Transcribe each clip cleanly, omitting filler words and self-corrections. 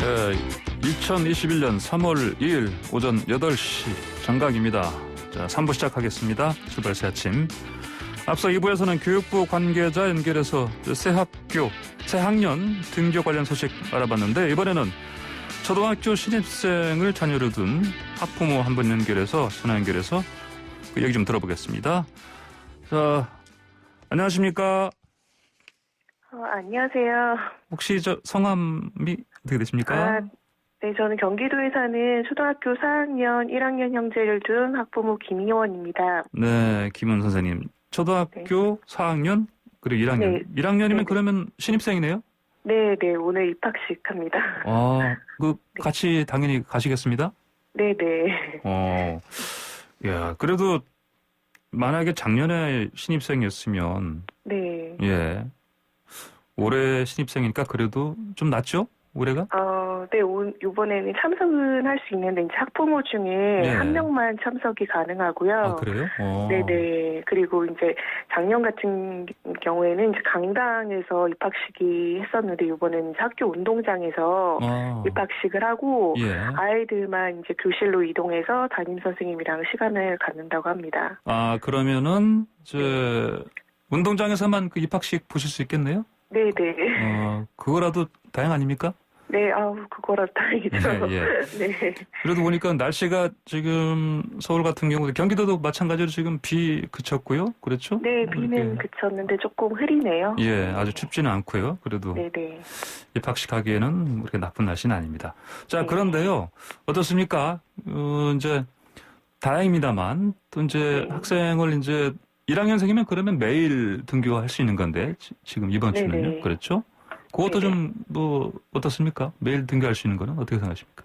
2021년 3월 2일 오전 8시 정각입니다. 자, 3부 시작하겠습니다. 출발 새 아침. 앞서 2부에서는 교육부 관계자 연결해서 새 학교, 새 학년 등교 관련 소식 알아봤는데 이번에는 초등학교 신입생을 자녀로 둔 학부모 한 분 연결해서 전화 연결해서 그 얘기 좀 들어보겠습니다. 자, 안녕하십니까? 안녕하세요. 혹시 성함이 어떻게 되십니까? 네, 저는 경기도에 사는 초등학교 4학년, 1학년 형제를 둔 학부모 김희원입니다. 네, 김은 선생님. 초등학교 4학년, 그리고 1학년. 네. 1학년이면 네. 그러면 신입생이네요? 네, 오늘 입학식합니다. 같이 당연히 가시겠습니다? 네네. 야, 그래도 만약에 작년에 신입생이었으면, 네. 예. 올해 신입생이니까 그래도 좀 낫죠? 올해가? 네, 이번에는 참석은 할 수 있는데, 이제 학부모 중에 네. 한 명만 참석이 가능하고요. 아, 그래요? 네네. 그리고 이제 작년 같은 경우에는 이제 강당에서 입학식이 했었는데, 이번에는 이제 학교 운동장에서 입학식을 하고, 예. 아이들만 이제 교실로 이동해서 담임 선생님이랑 시간을 갖는다고 합니다. 그러면은, 운동장에서만 그 입학식 보실 수 있겠네요? 네네. 그거라도 다행 아닙니까? 네, 그거라도 다행이죠. 예. 네. 그래도 보니까 날씨가 지금 서울 같은 경우도 경기도도 마찬가지로 지금 비 그쳤고요. 그렇죠? 네, 비는 그쳤는데 조금 흐리네요. 예, 아주 춥지는 않고요. 그래도 네네. 입학식 하기에는 그렇게 나쁜 날씨는 아닙니다. 자, 네. 그런데요. 어떻습니까? 이제 다행입니다만 또 이제 네. 학생을 이제 1학년생이면 그러면 매일 등교할 수 있는 건데 지금 이번 네네. 주는요. 그렇죠? 그것도 좀 어떻습니까? 매일 등교할 수 있는 거는 어떻게 생각하십니까?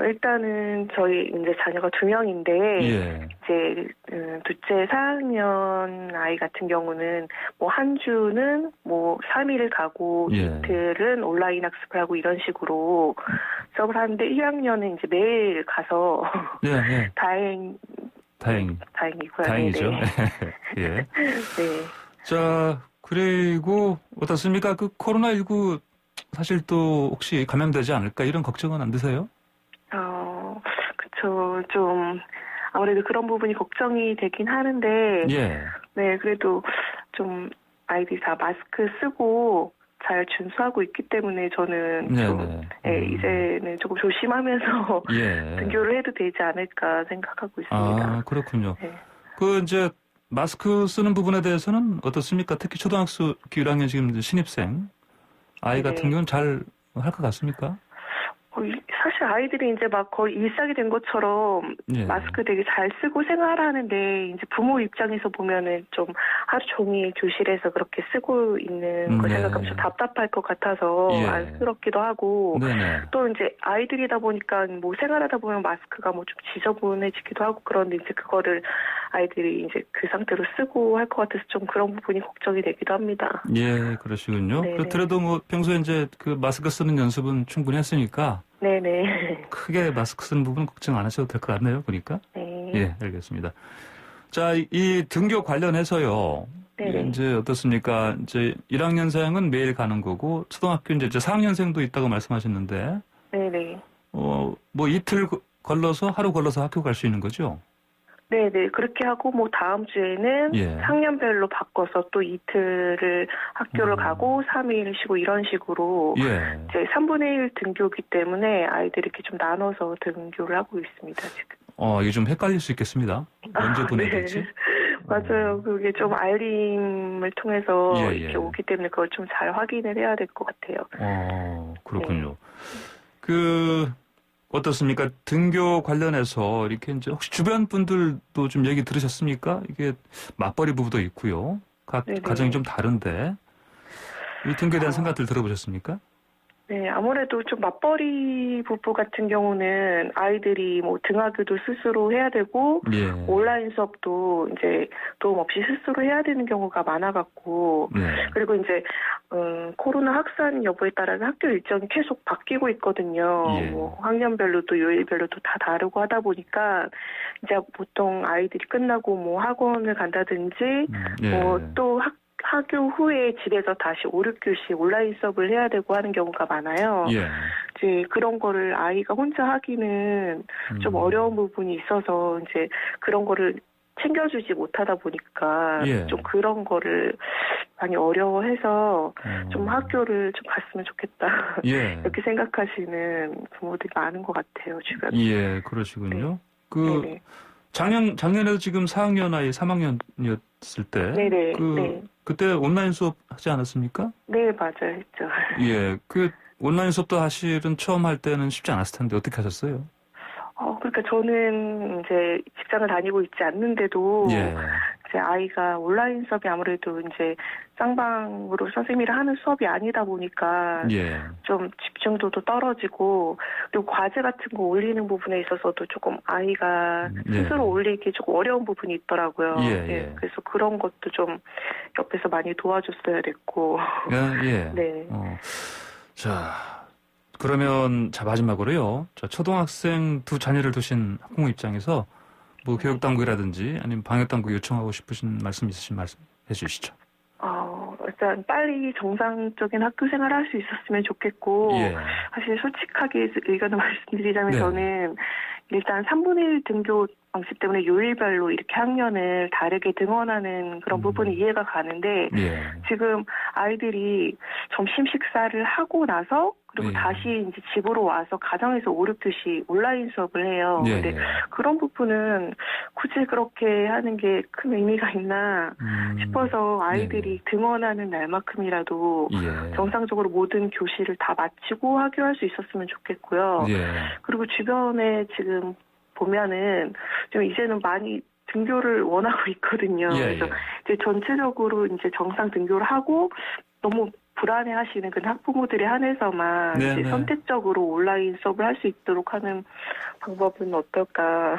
일단은 저희 이제 자녀가 2명인데 예. 이제 둘째 4학년 아이 같은 경우는 뭐 한 주는 뭐 3일 가고 예. 이틀은 온라인 학습을 하고 이런 식으로 수업을 하는데 1학년은 이제 매일 가서 예. 다행이고요. 다행이죠. 네네. 예. 네. 자, 그리고 어떻습니까? 그 코로나19 사실 또 혹시 감염되지 않을까 이런 걱정은 안 드세요? 그쵸. 좀 아무래도 그런 부분이 걱정이 되긴 하는데 예. 네, 그래도 좀 아이들이 다 마스크 쓰고 잘 준수하고 있기 때문에 저는 이제는 조금 조심하면서 예. 등교를 해도 되지 않을까 생각하고 있습니다. 그렇군요. 네. 이제 마스크 쓰는 부분에 대해서는 어떻습니까? 특히 초등학교 1학년 지금 신입생 아이 같은 경우는 잘 할 것 같습니까? 사실 아이들이 이제 막 거의 일상이 된 것처럼 마스크 되게 잘 쓰고 생활하는데 이제 부모 입장에서 보면은 좀 하루 종일 교실에서 그렇게 쓰고 있는 걸 생각하면 좀 답답할 것 같아서 안쓰럽기도 하고 또 이제 아이들이다 보니까 뭐 생활하다 보면 마스크가 뭐 좀 지저분해지기도 하고 그런데 이제 그거를 아이들이 이제 그 상태로 쓰고 할 것 같아서 좀 그런 부분이 걱정이 되기도 합니다. 예, 그러시군요. 네네. 그렇더라도 뭐 평소에 이제 그 마스크 쓰는 연습은 충분히 했으니까 네네. 크게 마스크 쓰는 부분은 걱정 안 하셔도 될 것 같네요, 보니까. 네. 예, 알겠습니다. 자, 이 등교 관련해서요. 네네. 이제 어떻습니까? 이제 1학년생은 매일 가는 거고, 초등학교 이제 4학년생도 있다고 말씀하셨는데, 네네. 뭐 이틀 걸러서, 하루 걸러서 학교 갈 수 있는 거죠? 네네. 그렇게 하고, 뭐, 다음 주에는 학년별로 바꿔서 또 이틀을 학교를 가고, 3일 쉬고, 이런 식으로. 이제 3분의 1 등교기 때문에 아이들이 이렇게 좀 나눠서 등교를 하고 있습니다, 지금. 이게 좀 헷갈릴 수 있겠습니다. 언제 보내야 될지. 맞아요. 그게 좀 알림을 통해서 이렇게 오기 때문에 그걸 좀 잘 확인을 해야 될 것 같아요. 그렇군요. 어떻습니까? 등교 관련해서 이렇게 이제 혹시 주변 분들도 좀 얘기 들으셨습니까? 이게 맞벌이 부부도 있고요. 각 가정이 좀 다른데 이 등교에 대한 생각들 들어보셨습니까? 네, 아무래도 좀 맞벌이 부부 같은 경우는 아이들이 뭐 등하교도 스스로 해야 되고 온라인 수업도 이제 도움 없이 스스로 해야 되는 경우가 많아갖고 그리고 이제 코로나 확산 여부에 따라서 학교 일정이 계속 바뀌고 있거든요. 뭐 학년별로도 요일별로도 다 다르고 하다 보니까 이제 보통 아이들이 끝나고 뭐 학원을 간다든지 뭐 또 학교 후에 집에서 다시 5, 6교시 온라인 수업을 해야 되고 하는 경우가 많아요. 예. 이제 그런 거를 아이가 혼자 하기는 좀 어려운 부분이 있어서 이제 그런 거를 챙겨주지 못하다 보니까 예. 좀 그런 거를 많이 어려워해서 좀 학교를 좀 갔으면 좋겠다. 예. 이렇게 생각하시는 부모들이 많은 것 같아요, 주변에. 예, 그러시군요. 네. 네네. 작년에도 지금 4학년 아이 3학년이었을 때. 네네. 네. 그때 온라인 수업 하지 않았습니까? 네, 맞아요. 했죠. 예. 온라인 수업도 사실은 처음 할 때는 쉽지 않았을 텐데 어떻게 하셨어요? 그러니까 저는 이제 직장을 다니고 있지 않는데도 예. 이제 아이가 온라인 수업이 아무래도 이제 쌍방으로 선생님이랑 하는 수업이 아니다 보니까 예. 좀 집중도도 떨어지고 그리고 과제 같은 거 올리는 부분에 있어서도 조금 아이가 스스로 올리기 조금 어려운 부분이 있더라고요. 예. 그래서 그런 것도 좀 옆에서 많이 도와줬어야 됐고. 예. 네. 자, 그러면 마지막으로요. 초등학생 두 자녀를 두신 학부모 입장에서 뭐 교육당국이라든지 아니면 방역당국 요청하고 싶으신 말씀 있으신 말씀 해주시죠. 일단 빨리 정상적인 학교 생활을 할 수 있었으면 좋겠고 예. 사실 솔직하게 의견을 말씀드리자면 저는 일단 3분의 1 등교 방식 때문에 요일별로 이렇게 학년을 다르게 등원하는 그런 부분이 이해가 가는데 지금 아이들이 점심 식사를 하고 나서 그리고 다시 이제 집으로 와서 가정에서 5, 6교시 온라인 수업을 해요. 근데 그런 부분은 굳이 그렇게 하는 게 큰 의미가 있나 싶어서 아이들이 등원하는 날만큼이라도 정상적으로 모든 교실을 다 마치고 하교할 수 있었으면 좋겠고요. 그리고 주변에 지금 보면은 좀 이제는 많이 등교를 원하고 있거든요. 그래서 이제 전체적으로 이제 정상 등교를 하고 너무 불안해하시는 그 학부모들에 한해서만 이제 선택적으로 온라인 수업을 할 수 있도록 하는 방법은 어떨까?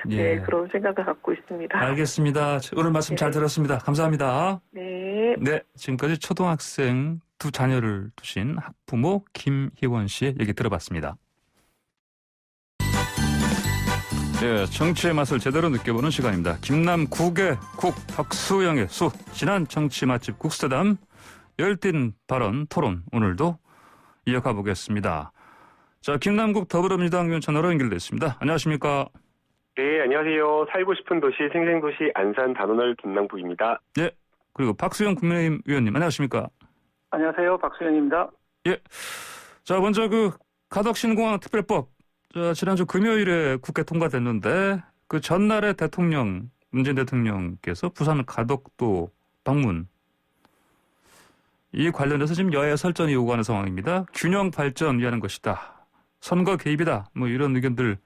네, 그런 생각을 갖고 있습니다. 알겠습니다. 오늘 말씀 잘 들었습니다. 감사합니다. 네. 네, 지금까지 초등학생 두 자녀를 두신 학부모 김희원 씨의 얘기 들어봤습니다. 네, 정치의 맛을 제대로 느껴보는 시간입니다. 김남 국의 국, 박수영의 수, 지난 정치 맛집 국수대담, 열띤 발언, 토론, 오늘도 이어가 보겠습니다. 자, 김남국 더불어민주당 의원 전화로 연결됐습니다. 안녕하십니까? 네, 안녕하세요. 살고 싶은 도시, 생생도시, 안산 단원을 김남국입니다. 네, 그리고 박수영 국민의힘 의원님, 안녕하십니까? 안녕하세요. 박수영입니다. 예. 자, 먼저 가덕신공항 특별법, 지난주 금요일에 국회 통과됐는데, 그 전날에 문재인 대통령께서 부산 가덕도 방문, 이 관련해서 지금 여야 설전이 오가는 상황입니다. 균형 발전 위하는 것이다. 선거 개입이다. 뭐 이런 의견들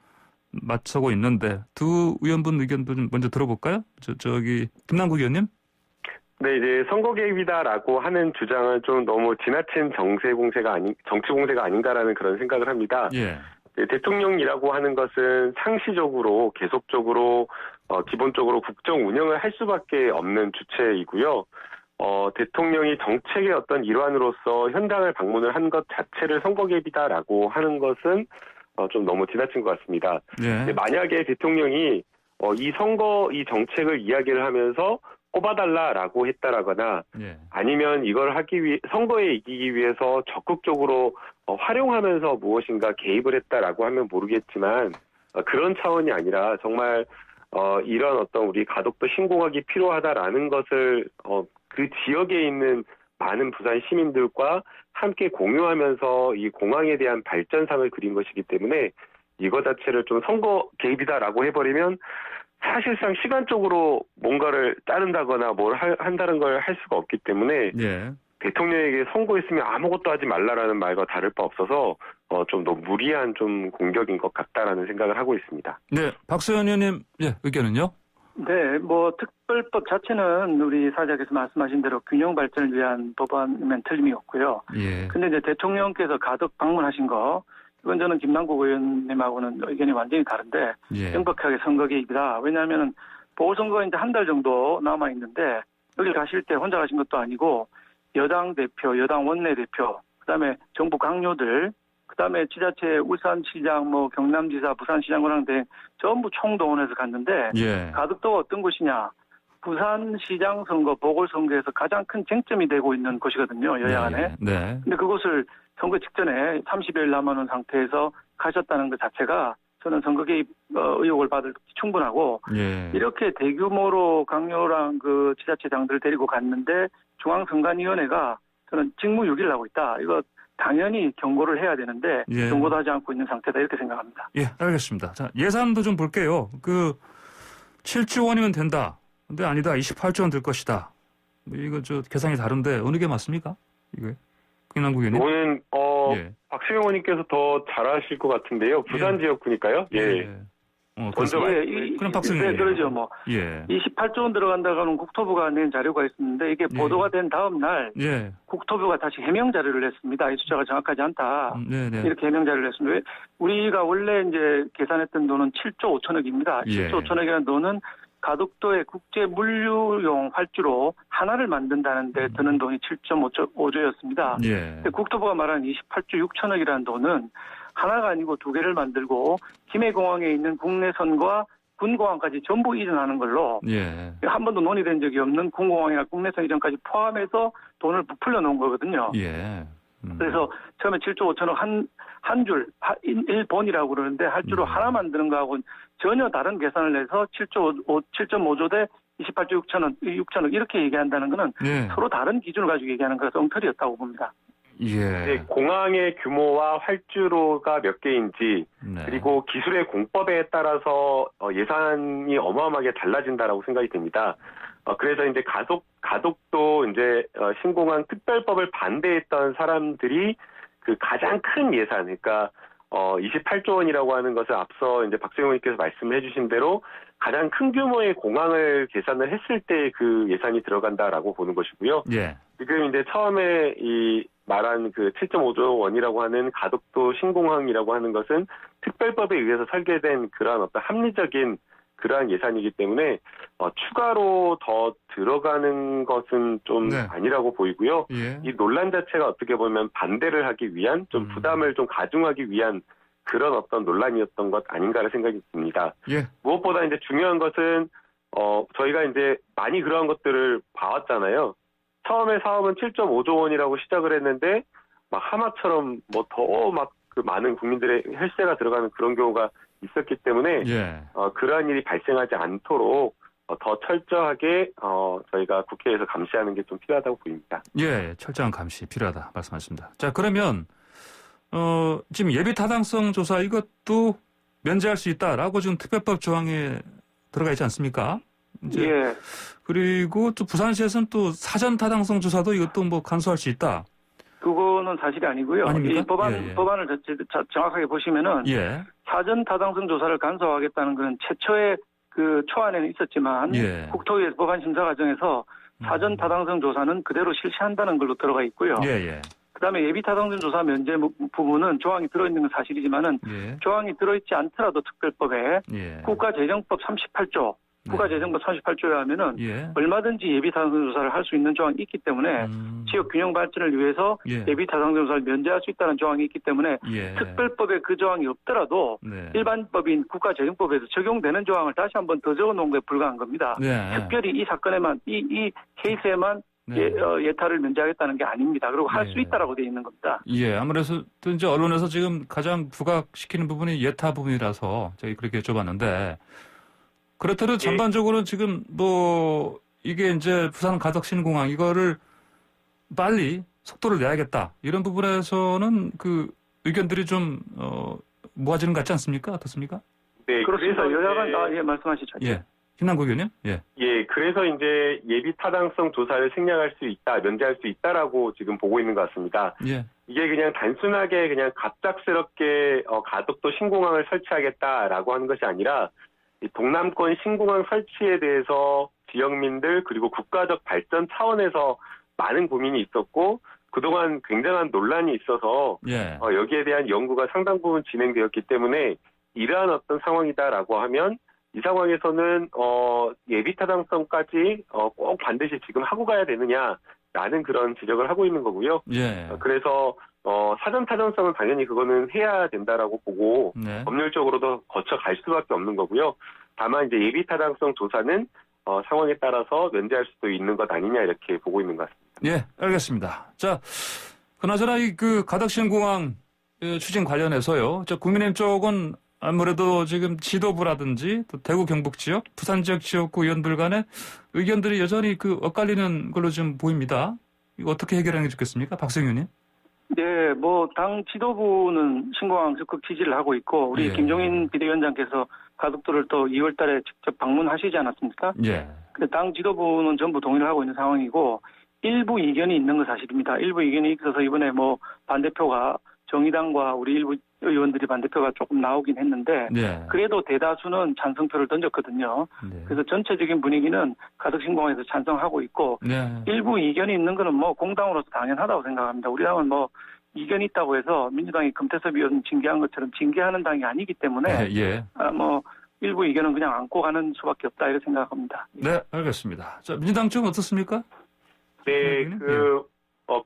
맞서고 있는데 두 의원분 의견도 좀 먼저 들어볼까요? 김남국 의원님? 네, 이제 선거 개입이다라고 하는 주장은 좀 너무 지나친 정치 공세가 아닌가라는 그런 생각을 합니다. 네, 대통령이라고 하는 것은 상시적으로 계속적으로 기본적으로 국정 운영을 할 수밖에 없는 주체이고요. 대통령이 정책의 어떤 일환으로서 현장을 방문을 한 것 자체를 선거 개입이다라고 하는 것은 좀 너무 지나친 것 같습니다. 만약에 대통령이 이 정책을 이야기를 하면서 뽑아달라라고 했다라거나 아니면 이걸 선거에 이기기 위해서 적극적으로 활용하면서 무엇인가 개입을 했다라고 하면 모르겠지만 그런 차원이 아니라 정말 이런 어떤 우리 가덕도 신공항이 필요하다라는 것을 그 지역에 있는 많은 부산 시민들과 함께 공유하면서 이 공항에 대한 발전상을 그린 것이기 때문에 이거 자체를 좀 선거 개입이다라고 해버리면 사실상 시간적으로 뭔가를 자른다거나 뭘 한다는 걸 할 수가 없기 때문에 대통령에게 선거했으면 아무것도 하지 말라라는 말과 다를 바 없어서 좀 너무 무리한 좀 공격인 것 같다라는 생각을 하고 있습니다. 네, 박수현 의원님 의견은요? 네, 특별법 자체는 우리 사장께서 말씀하신 대로 균형 발전을 위한 법안이면 틀림이 없고요. 근데 이제 대통령께서 가덕 방문하신 거, 이건 저는 김남국 의원님하고는 의견이 완전히 다른데, 명백하게 선거 개입이다. 왜냐하면 보궐선거가 이제 한 달 정도 남아 있는데, 여기 가실 때 혼자 가신 것도 아니고, 여당 대표, 여당 원내대표, 그다음에 정부 강요들, 그다음에 지자체 울산시장, 경남지사, 부산시장관랑 등 전부 총동원해서 갔는데 가덕도가 어떤 곳이냐? 부산시장 선거, 보궐선거에서 가장 큰 쟁점이 되고 있는 곳이거든요. 여야 간에. 네. 근데 그곳을 선거 직전에 30여일 남아놓은 상태에서 가셨다는 것 자체가 저는 선거 개입 의혹을 받을 충분하고 예. 이렇게 대규모로 강요랑 그 지자체장들을 데리고 갔는데 중앙선관위원회가 저는 직무유기를 하고 있다. 이거 당연히 경고를 해야 되는데 예. 경고도 하지 않고 있는 상태다 이렇게 생각합니다. 예, 알겠습니다. 자, 예산도 좀 볼게요. 7조 원이면 된다. 근데 아니다. 28조 원 될 것이다. 이거 계산이 다른데 어느 게 맞습니까? 이거 김남국 의원님. 이거는 박수영 의원님께서 더 잘하실 것 같은데요. 부산 지역구니까요. 예. 먼저 그럼 박수영 의원님. 그러죠. 예. 28조 원 들어간다고 하는 국토부가 낸 자료가 있었는데 이게 보도가 된 다음 날 국토부가 다시 해명 자료를 냈습니다. 이 숫자가 정확하지 않다. 이렇게 해명 자료를 냈습니다. 우리가 원래 이제 계산했던 돈은 7조 5천억입니다. 7조 5천억이라는 돈은 가덕도의 국제 물류용 활주로 하나를 만든다는 데 드는 돈이 7.5조였습니다. 근데 국토부가 말하는 28조 6천억이라는 돈은 하나가 아니고 두 개를 만들고 김해공항에 있는 국내선과 군공항까지 전부 이전하는 걸로 한 번도 논의된 적이 없는 군공항이나 국내선 이전까지 포함해서 돈을 부풀려 놓은 거거든요. 그래서 처음에 7조 5천억 한 줄, 1번이라고 그러는데 할주로 하나 만드는 거하고는 전혀 다른 계산을 해서 7.5조 대 28조 6천억 이렇게 얘기한다는 거는 서로 다른 기준을 가지고 얘기하는 거라서 엉터리였다고 봅니다. 네, 공항의 규모와 활주로가 몇 개인지 그리고 기술의 공법에 따라서 예산이 어마어마하게 달라진다라고 생각이 듭니다. 그래서 이제 가덕도 이제 신공항 특별법을 반대했던 사람들이 그 가장 큰 예산, 그러니까 28조 원이라고 하는 것을 앞서 이제 박수영 의원님께서 말씀해 주신 대로 가장 큰 규모의 공항을 계산을 했을 때 그 예산이 들어간다라고 보는 것이고요. 지금 이제 처음에 이 말한 그 7.5조 원이라고 하는 가덕도 신공항이라고 하는 것은 특별법에 의해서 설계된 그러한 어떤 합리적인 그러한 예산이기 때문에 추가로 더 들어가는 것은 좀 아니라고 보이고요. 이 논란 자체가 어떻게 보면 반대를 하기 위한 좀 부담을 좀 가중하기 위한 그런 어떤 논란이었던 것 아닌가라는 생각이 듭니다. 무엇보다 이제 중요한 것은 저희가 이제 많이 그러한 것들을 봐왔잖아요. 처음에 사업은 7.5조 원이라고 시작을 했는데 막 하마처럼 뭐 더 막 그 많은 국민들의 혈세가 들어가는 그런 경우가 있었기 때문에 그러한 일이 발생하지 않도록 더 철저하게 저희가 국회에서 감시하는 게 좀 필요하다고 보입니다. 철저한 감시 필요하다 말씀하셨습니다. 자, 그러면 지금 예비 타당성 조사 이것도 면제할 수 있다라고 지금 특별법 조항에 들어가 있지 않습니까? 그리고 또 부산시에서는 또 사전 타당성 조사도 이것도 뭐 간소할 수 있다. 그거는 사실이 아니고요. 아닙니까? 이 법안을 정확하게 보시면은 사전 타당성 조사를 간소화하겠다는 것은 최초의 그 초안에는 있었지만 국토위의 법안 심사 과정에서 사전 타당성 조사는 그대로 실시한다는 걸로 들어가 있고요. 그다음에 예비 타당성 조사 면제 부분은 조항이 들어있는 건 사실이지만은 조항이 들어있지 않더라도 특별법에 국가재정법 38조 국가재정법 38조에 하면은 얼마든지 예비타당성 조사를 할 수 있는 조항이 있기 때문에 지역 균형 발전을 위해서 예비타당성 조사를 면제할 수 있다는 조항이 있기 때문에 특별법에 그 조항이 없더라도 일반법인 국가재정법에서 적용되는 조항을 다시 한번 더 적어놓은 것에 불과한 겁니다. 특별히 이 사건에만 이 케이스에만 예타를 면제하겠다는 게 아닙니다. 그리고 할 수 있다라고 되어 있는 겁니다. 아무래도 또 이제 언론에서 지금 가장 부각시키는 부분이 예타 부분이라서 저희 그렇게 여쭤봤는데. 그렇더라도 전반적으로 지금 뭐 이게 이제 부산 가덕신공항 이거를 빨리 속도를 내야겠다 이런 부분에서는 그 의견들이 좀 모아지는 것 같지 않습니까? 어떻습니까? 그렇습니다. 여야간 말씀하시죠. 김남국 의원님. 그래서 이제 예비 타당성 조사를 생략할 수 있다, 면제할 수 있다라고 지금 보고 있는 것 같습니다. 이게 그냥 단순하게 그냥 갑작스럽게 가덕도 신공항을 설치하겠다라고 하는 것이 아니라 동남권 신공항 설치에 대해서 지역민들 그리고 국가적 발전 차원에서 많은 고민이 있었고 그동안 굉장한 논란이 있어서 여기에 대한 연구가 상당 부분 진행되었기 때문에 이러한 어떤 상황이다라고 하면 이 상황에서는 예비 타당성까지 꼭 반드시 지금 하고 가야 되느냐라는 그런 지적을 하고 있는 거고요. 그래서 사전 타당성은 당연히 그거는 해야 된다라고 보고 법률적으로도 거쳐갈 수밖에 없는 거고요. 다만 이제 예비 타당성 조사는 상황에 따라서 면제할 수도 있는 것 아니냐 이렇게 보고 있는 것 같습니다. 예, 알겠습니다. 자, 그나저나 그 가덕신공항 추진 관련해서요. 국민의힘 쪽은 아무래도 지금 지도부라든지 또 대구 경북 지역, 부산 지역 지역구 의원들 간의 의견들이 여전히 엇갈리는 걸로 좀 보입니다. 이거 어떻게 해결하는 게 좋겠습니까? 박성윤 의원님? 네, 당 지도부는 신공항 적극 지지를 하고 있고, 우리 예. 김종인 비대위원장께서 가덕도를 또 2월 달에 직접 방문하시지 않았습니까? 예. 근데 당 지도부는 전부 동의를 하고 있는 상황이고, 일부 이견이 있는 건 사실입니다. 일부 이견이 있어서 이번에 반대표가 정의당과 우리 일부 의원들이 반대표가 조금 나오긴 했는데, 예. 그래도 대다수는 찬성표를 던졌거든요. 네. 그래서 전체적인 분위기는 가덕신공항에서 찬성하고 있고, 네. 일부 이견이 있는 거는 공당으로서 당연하다고 생각합니다. 우리 당은 이견이 있다고 해서 민주당이 금태섭 의원 징계한 것처럼 징계하는 당이 아니기 때문에 예. 일부 이견은 그냥 안고 가는 수밖에 없다 이렇게 생각합니다. 네, 알겠습니다. 자, 민주당 쪽은 어떻습니까? 네,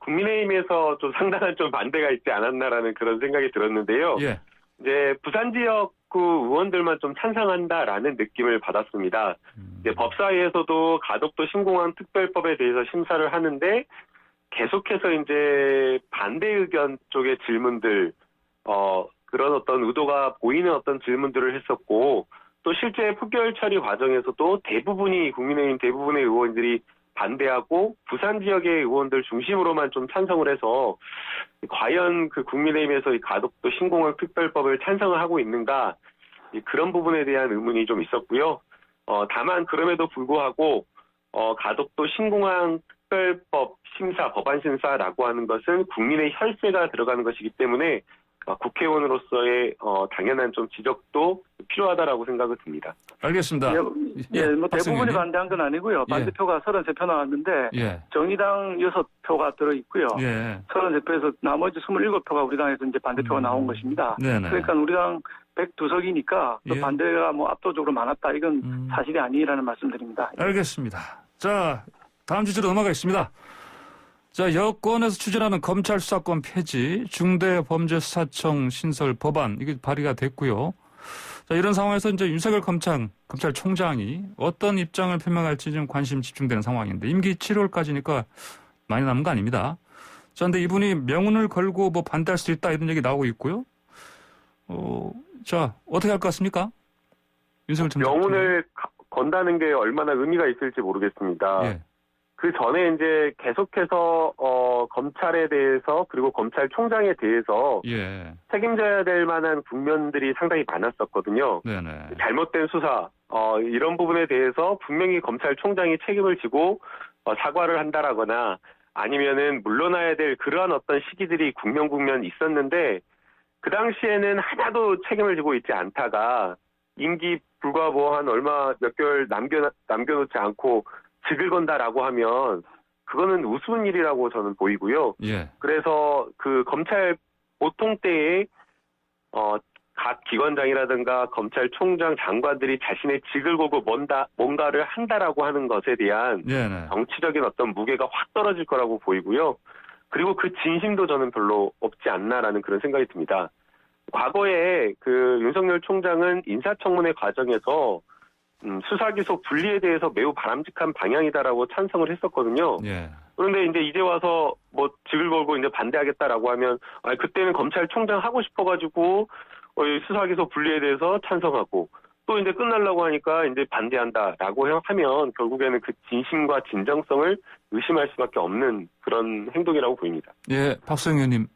국민의힘에서 좀 상당한 좀 반대가 있지 않았나라는 그런 생각이 들었는데요. 예. 이제 부산 지역구 의원들만 좀 찬성한다라는 느낌을 받았습니다. 이제 법사위에서도 가덕도 신공항 특별법에 대해서 심사를 하는데 계속해서 이제 반대 의견 쪽의 질문들, 그런 어떤 의도가 보이는 어떤 질문들을 했었고, 또 실제 표결 처리 과정에서도 국민의힘 대부분의 의원들이 반대하고 부산 지역의 의원들 중심으로만 좀 찬성을 해서 과연 국민의힘에서 이 가덕도 신공항 특별법을 찬성을 하고 있는가, 그런 부분에 대한 의문이 좀 있었고요. 다만 그럼에도 불구하고 가덕도 신공항 특별법 심사, 법안 심사라고 하는 것은 국민의 혈세가 들어가는 것이기 때문에 국회의원으로서의 당연한 좀 지적도 필요하다라고 생각이 듭니다. 알겠습니다. 대부분이 반대한 건 아니고요. 반대표가 33표 나왔는데 정의당 6표가 들어있고요. 33표에서 나머지 27표가 우리 당에서 이제 반대표가 나온 것입니다. 네네. 그러니까 우리 당 102석이니까 또 반대가 압도적으로 많았다. 이건 사실이 아니라는 말씀드립니다. 알겠습니다. 자, 다음 주제로 넘어가겠습니다. 자, 여권에서 추진하는 검찰 수사권 폐지, 중대범죄수사청 신설 법안, 이게 발의가 됐고요. 자, 이런 상황에서 이제 윤석열 검찰총장이 어떤 입장을 표명할지 좀 관심 집중되는 상황인데, 임기 7월까지니까 많이 남은 거 아닙니다. 자, 근데 이분이 명운을 걸고 반대할 수 있다 이런 얘기 나오고 있고요. 자, 어떻게 할 것 같습니까? 윤석열 총장. 명운을 건다는 게 얼마나 의미가 있을지 모르겠습니다. 예. 그 전에 이제 계속해서 검찰에 대해서 그리고 검찰총장에 대해서 책임져야 될 만한 국면들이 상당히 많았었거든요. 네네. 잘못된 수사 이런 부분에 대해서 분명히 검찰총장이 책임을 지고 사과를 한다라거나 아니면은 물러나야 될 그러한 어떤 시기들이 국면 있었는데 그 당시에는 하나도 책임을 지고 있지 않다가 임기 불과 한 몇 개월 남겨놓지 않고 직을 건다라고 하면 그거는 우스운 일이라고 저는 보이고요. 그래서 검찰 보통 때에 각 기관장이라든가 검찰총장 장관들이 자신의 직을 걸고 뭔가를 한다라고 하는 것에 대한 정치적인 어떤 무게가 확 떨어질 거라고 보이고요. 그리고 그 진심도 저는 별로 없지 않나라는 그런 생각이 듭니다. 과거에 윤석열 총장은 인사청문회 과정에서 수사기소 분리에 대해서 매우 바람직한 방향이다라고 찬성을 했었거든요. 그런데 이제 와서 직을 걸고 이제 반대하겠다라고 하면 그때는 검찰총장 하고 싶어가지고 수사기소 분리에 대해서 찬성하고 또 이제 끝나려고 하니까 이제 반대한다라고 하면 결국에는 그 진심과 진정성을 의심할 수밖에 없는 그런 행동이라고 보입니다. 예, 박성현 의원님.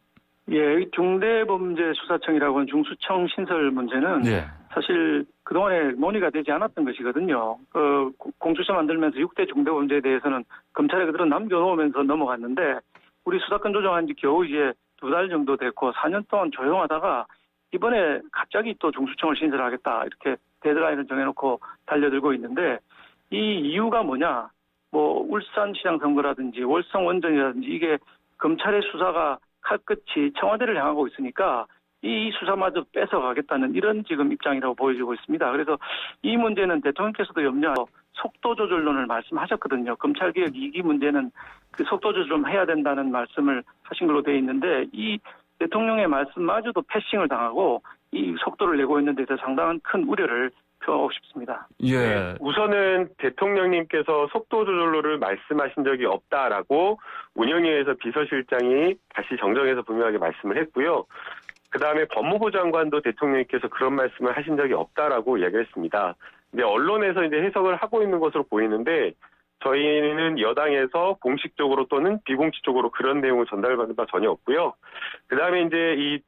예, 중대범죄수사청이라고 하는 중수청 신설 문제는 사실 그동안에 논의가 되지 않았던 것이거든요. 공수처 만들면서 6대 중대범죄에 대해서는 검찰에 그대로 남겨놓으면서 넘어갔는데 우리 수사권 조정한 지 겨우 이제 2달 정도 됐고 4년 동안 조용하다가 이번에 갑자기 또 중수청을 신설하겠다 이렇게 데드라인을 정해놓고 달려들고 있는데 이 이유가 뭐냐? 울산시장 선거라든지 월성 원전이라든지 이게 검찰의 수사가 칼끝이 청와대를 향하고 있으니까 이 수사마저 뺏어가겠다는 이런 지금 입장이라고 보여지고 있습니다. 그래서 이 문제는 대통령께서도 염려하고 속도 조절론을 말씀하셨거든요. 검찰개혁 2기 문제는 그 속도 조절 좀 해야 된다는 말씀을 하신 걸로 되어 있는데 이 대통령의 말씀마저도 패싱을 당하고 이 속도를 내고 있는 데서 상당한 큰 우려를 표하고 싶습니다. 예. 네, 우선은 대통령님께서 속도 조절로를 말씀하신 적이 없다라고 운영위에서 비서실장이 다시 정정해서 분명하게 말씀을 했고요. 그다음에 법무부 장관도 대통령님께서 그런 말씀을 하신 적이 없다라고 이야기했습니다. 근데 언론에서 이제 해석을 하고 있는 것으로 보이는데 저희는 여당에서 공식적으로 또는 비공식적으로 그런 내용을 전달받은 바 전혀 없고요. 그다음에 이제 이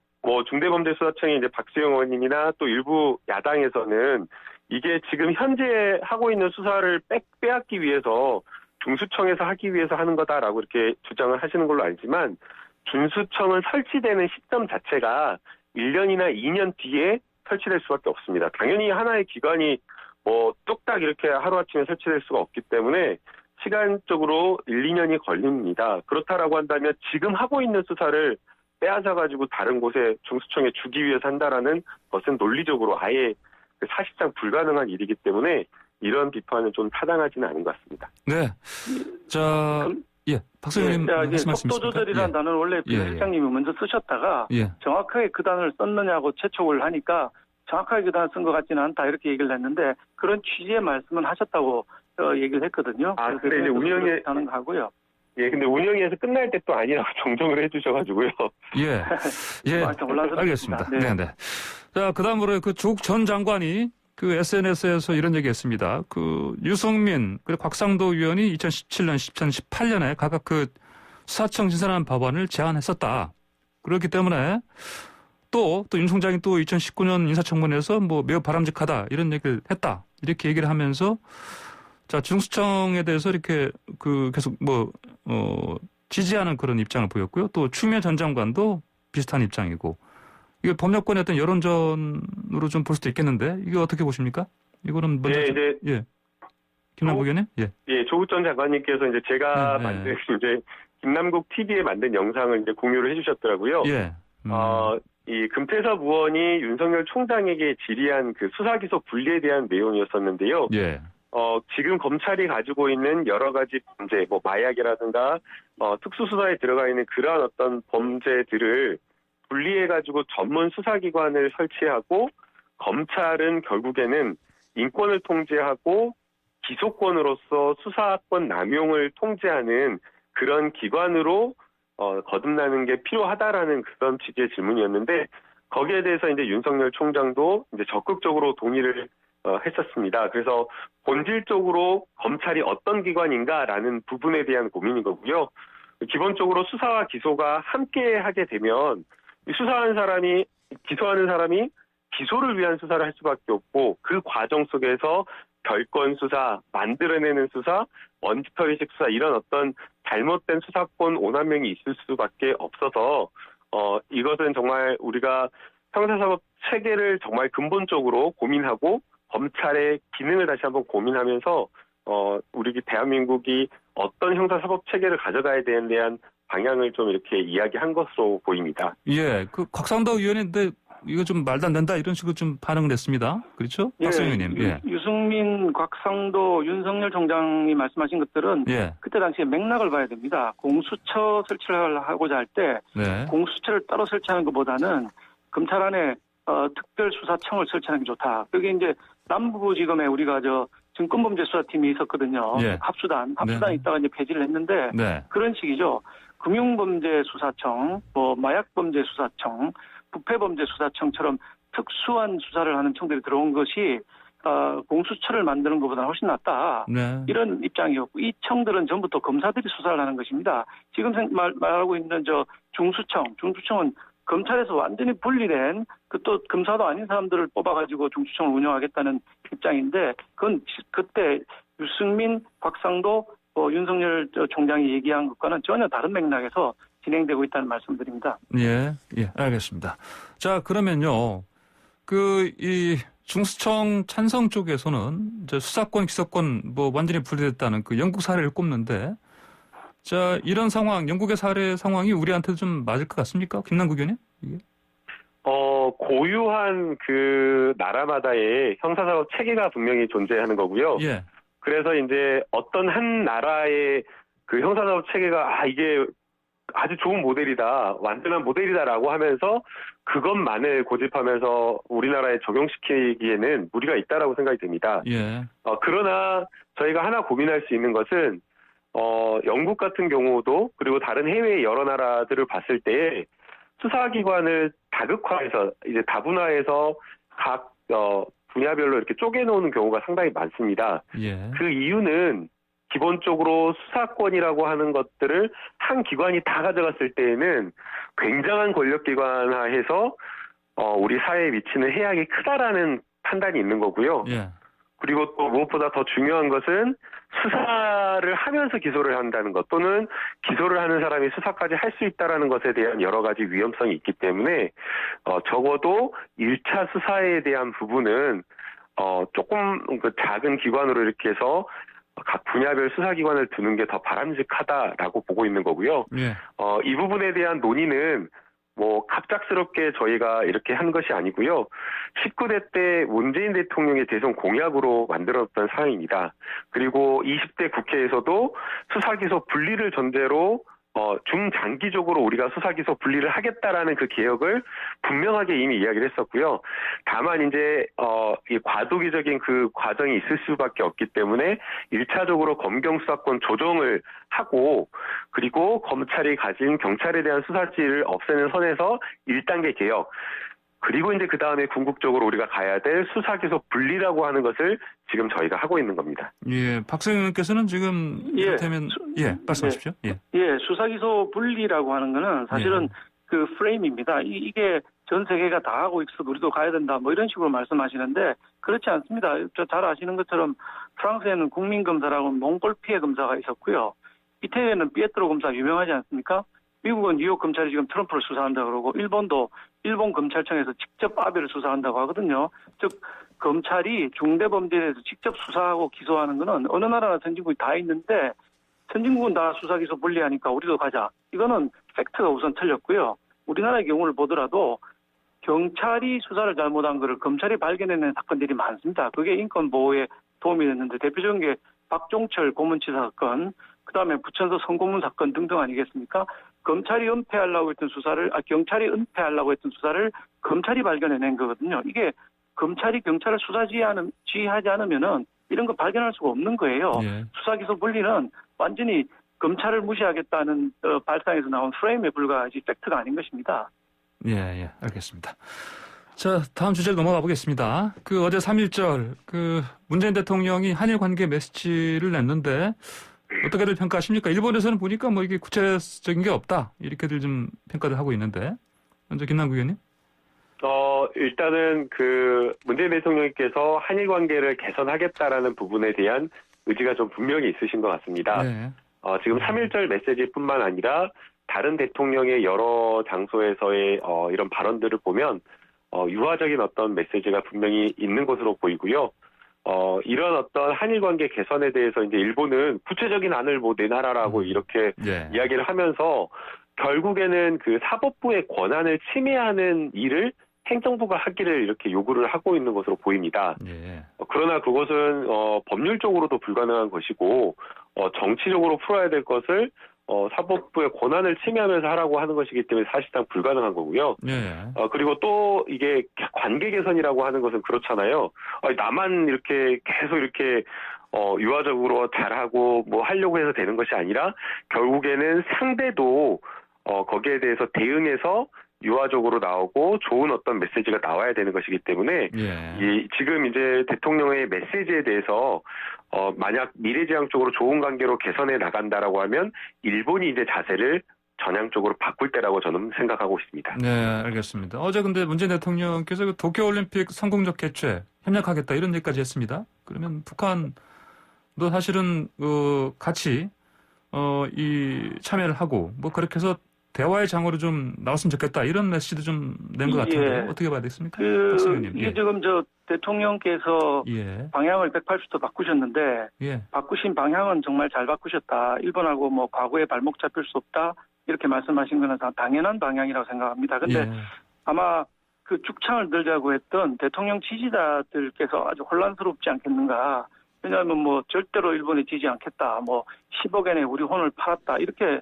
중대범죄수사청의 이제 박수영 의원님이나 또 일부 야당에서는 이게 지금 현재 하고 있는 수사를 빼앗기 위해서 중수청에서 하기 위해서 하는 거다라고 이렇게 주장을 하시는 걸로 알지만 중수청은 설치되는 시점 자체가 1년이나 2년 뒤에 설치될 수밖에 없습니다. 당연히 하나의 기관이 뚝딱 이렇게 하루아침에 설치될 수가 없기 때문에 시간적으로 1, 2년이 걸립니다. 그렇다라고 한다면 지금 하고 있는 수사를 빼앗아가지고 다른 곳에 중수청에 주기 위해서 한다라는 것은 논리적으로 아예 사실상 불가능한 일이기 때문에 이런 비판은 좀 타당하지는 않은 것 같습니다. 네. 자, 박 의원님 말씀하십시오. 속도 조절이라는 단어는 원래 비서실장님이 먼저 쓰셨다가 정확하게 그 단어를 썼느냐고 재촉을 하니까 정확하게 그 단어 쓴 것 같지는 않다 이렇게 얘기를 했는데 그런 취지의 말씀은 하셨다고 얘기를 했거든요. 근데 이제 운영에 하는 거고요. 예, 근데 운영위에서 끝날 때 또 아니라고 정정을 해주셔가지고요. 알겠습니다. 네. 자, 그다음으로 조국 전 장관이 그 SNS에서 이런 얘기했습니다. 그 유승민 그리고 곽상도 의원이 2017년, 2018년에 각각 그 수사청 신설하는 법안을 제안했었다. 그렇기 때문에 또 윤 총장이 또 2019년 인사청문회에서 매우 바람직하다 이런 얘기를 했다. 이렇게 얘기를 하면서 자, 중수청에 대해서 이렇게 계속 지지하는 그런 입장을 보였고요. 또 추미애 전 장관도 비슷한 입장이고 이게 법률권의 어떤 여론전으로 좀 볼 수도 있겠는데 이거 어떻게 보십니까? 이거는 먼저 김남국 의원님? 조국 전 장관님께서 이제 제가 만든 이제 김남국 TV에 만든 영상을 이제 공유를 해주셨더라고요. 이 금태섭 의원이 윤석열 총장에게 질의한 그 수사기소 분리에 대한 내용이었었는데요. 지금 검찰이 가지고 있는 여러 가지 범죄, 마약이라든가, 특수수사에 들어가 있는 그러한 어떤 범죄들을 분리해가지고 전문 수사기관을 설치하고, 검찰은 결국에는 인권을 통제하고, 기소권으로서 수사권 남용을 통제하는 그런 기관으로, 거듭나는 게 필요하다라는 그런 취지의 질문이었는데, 거기에 대해서 이제 윤석열 총장도 이제 적극적으로 동의를 했었습니다. 그래서 본질적으로 검찰이 어떤 기관인가라는 부분에 대한 고민인 거고요. 기본적으로 수사와 기소가 함께 하게 되면 기소하는 사람이 기소를 위한 수사를 할 수밖에 없고 그 과정 속에서 별건 수사, 만들어내는 수사, 원칙터리식 수사 이런 어떤 잘못된 수사권 오남용이 있을 수밖에 없어서 이것은 정말 우리가 형사사법 체계를 정말 근본적으로 고민하고 검찰의 기능을 다시 한번 고민하면서 우리 대한민국이 어떤 형사사법 체계를 가져가야 되는 데 대한 방향을 좀 이렇게 이야기한 것으로 보입니다. 그 곽상도 의원인데 이거 좀 말도 안 된다 이런 식으로 좀 반응을 했습니다. 그렇죠? 박수영 의원님. 유승민, 곽상도, 윤석열 총장이 말씀하신 것들은 그때 당시에 맥락을 봐야 됩니다. 공수처 설치를 하고자 할 때 공수처를 따로 설치하는 것보다는 검찰 안에 특별수사청을 설치하는 게 좋다. 그게 이제 남부지검에 우리가 증권범죄수사팀이 있었거든요. 합수단 있다가 이제 폐지를 했는데 그런 식이죠. 금융범죄수사청, 마약범죄수사청, 부패범죄수사청처럼 특수한 수사를 하는 청들이 들어온 것이 공수처를 만드는 것보다 훨씬 낫다. 이런 입장이었고 이 청들은 전부 또 검사들이 수사를 하는 것입니다. 지금 말하고 있는 중수청은 검찰에서 완전히 분리된 또 검사도 아닌 사람들을 뽑아가지고 중수청을 운영하겠다는 입장인데 그건 그때 유승민, 곽상도, 윤석열 총장이 얘기한 것과는 전혀 다른 맥락에서 진행되고 있다는 말씀드립니다. 알겠습니다. 자, 그러면요. 이 중수청 찬성 쪽에서는 이제 수사권, 기소권 완전히 분리됐다는 그 영국 사례를 꼽는데 자, 이런 상황, 영국의 사례 상황이 우리한테도 좀 맞을 것 같습니까? 김남국 의원님? 고유한 그 나라마다의 형사사법 체계가 분명히 존재하는 거고요. 그래서 이제 어떤 한 나라의 그 형사사법 체계가 이게 아주 좋은 모델이다, 완전한 모델이다라고 하면서 그것만을 고집하면서 우리나라에 적용시키기에는 무리가 있다라고 생각이 듭니다. 예. 그러나 저희가 하나 고민할 수 있는 것은 영국 같은 경우도 그리고 다른 해외 여러 나라들을 봤을 때 수사기관을 다극화해서 이제 다분화해서 각 분야별로 이렇게 쪼개놓는 경우가 상당히 많습니다. 예. 그 이유는 기본적으로 수사권이라고 하는 것들을 한 기관이 다 가져갔을 때에는 굉장한 권력기관화해서 우리 사회에 미치는 해악이 크다라는 판단이 있는 거고요. 예. 그리고 또 무엇보다 더 중요한 것은 수사를 하면서 기소를 한다는 것 또는 기소를 하는 사람이 수사까지 할 수 있다는 것에 대한 여러 가지 위험성이 있기 때문에 적어도 1차 수사에 대한 부분은 조금 그 작은 기관으로 이렇게 해서 각 분야별 수사기관을 두는 게 더 바람직하다라고 보고 있는 거고요. 예. 이 부분에 대한 논의는 뭐 갑작스럽게 저희가 이렇게 한 것이 아니고요. 19대 때 문재인 대통령의 대선 공약으로 만들었던 사항입니다. 그리고 20대 국회에서도 수사기소 분리를 전제로 중장기적으로 우리가 수사기소 분리를 하겠다라는 그 개혁을 분명하게 이미 이야기를 했었고요. 다만 이제 이 과도기적인 그 과정이 있을 수밖에 없기 때문에 1차적으로 검경 수사권 조정을 하고 그리고 검찰이 가진 경찰에 대한 수사지를 없애는 선에서 1단계 개혁 그리고 이제 그 다음에 궁극적으로 우리가 가야 될 수사기소 분리라고 하는 것을 지금 저희가 하고 있는 겁니다. 예, 박성현 의원께서는 지금 이를테면 말씀하십시오. 예, 수사기소 분리라고 하는 거는 사실은 그 프레임입니다. 이게 전 세계가 다 하고 있어서 우리도 가야 된다 뭐 이런 식으로 말씀하시는데 그렇지 않습니다. 잘 아시는 것처럼 프랑스에는 국민검사라고 몽골피에 검사가 있었고요. 이태리에는 피에트로 검사 유명하지 않습니까? 미국은 뉴욕 검찰이 지금 트럼프를 수사한다 그러고 일본도 일본 검찰청에서 직접 아베를 수사한다고 하거든요. 즉 검찰이 중대범죄에 대해서 직접 수사하고 기소하는 거는 어느 나라나 선진국이 다 있는데 선진국은 다 수사기소 분리하니까 우리도 가자. 이거는 팩트가 우선 틀렸고요. 우리나라의 경우를 보더라도 경찰이 수사를 잘못한 거를 검찰이 발견해낸 사건들이 많습니다. 그게 인권 보호에 도움이 됐는데 대표적인 게 박종철 고문치사 사건, 그다음에 부천서 성고문 사건 등등 아니겠습니까? 검찰이 은폐하려고 했던 수사를 경찰이 은폐하려고 했던 수사를 검찰이 발견해낸 거거든요. 이게 검찰이 경찰을 지휘하지 않으면은 이런 거 발견할 수가 없는 거예요. 예. 수사기소 분리는 완전히 검찰을 무시하겠다는 발상에서 나온 프레임에 불과하지 팩트가 아닌 것입니다. 예, 알겠습니다. 자, 다음 주제로 넘어가 보겠습니다. 어제 3.1절 문재인 대통령이 한일 관계 메시지를 냈는데 어떻게들 평가하십니까? 일본에서는 보니까 이게 구체적인 게 없다 이렇게들 좀 평가를 하고 있는데 먼저 김남국 의원님. 일단은 문재인 대통령께서 한일 관계를 개선하겠다라는 부분에 대한 의지가 좀 분명히 있으신 것 같습니다. 네. 지금 3.1절 메시지뿐만 아니라 다른 대통령의 여러 장소에서의 이런 발언들을 보면 유화적인 어떤 메시지가 분명히 있는 것으로 보이고요. 이런 어떤 한일 관계 개선에 대해서 이제 일본은 구체적인 안을 내놔라라고 이렇게 이야기를 하면서 결국에는 사법부의 권한을 침해하는 일을 행정부가 하기를 이렇게 요구를 하고 있는 것으로 보입니다. 그러나 그것은 법률적으로도 불가능한 것이고 정치적으로 풀어야 될 것을 사법부의 권한을 침해하면서 하라고 하는 것이기 때문에 사실상 불가능한 거고요. 그리고 또 이게 관계 개선이라고 하는 것은 그렇잖아요. 나만 이렇게 계속 이렇게 유화적으로 잘하고 뭐 하려고 해서 되는 것이 아니라 결국에는 상대도 거기에 대해서 대응해서 유화적으로 나오고 좋은 어떤 메시지가 나와야 되는 것이기 때문에 지금 이제 대통령의 메시지에 대해서 만약 미래지향적으로 좋은 관계로 개선해 나간다라고 하면 일본이 이제 자세를 전향적으로 바꿀 때라고 저는 생각하고 있습니다. 네, 알겠습니다. 어제 근데 문재인 대통령께서 도쿄올림픽 성공적 개최 협력하겠다 이런 얘기까지 했습니다. 그러면 북한도 사실은 같이 참여를 하고 뭐 그렇게 해서 대화의 장으로 좀 나왔으면 좋겠다 이런 메시지도 좀 낸 것 같은데 어떻게 봐야 되겠습니까? 이게 지금 대통령께서 방향을 180도 바꾸셨는데 바꾸신 방향은 정말 잘 바꾸셨다. 일본하고 뭐 과거에 발목 잡힐 수 없다 이렇게 말씀하신 거는 당연한 방향이라고 생각합니다. 근데 아마 죽창을 들자고 했던 대통령 지지자들께서 아주 혼란스럽지 않겠는가. 왜냐하면 뭐 절대로 일본에 지지 않겠다. 뭐 10억 엔에 우리 혼을 팔았다 이렇게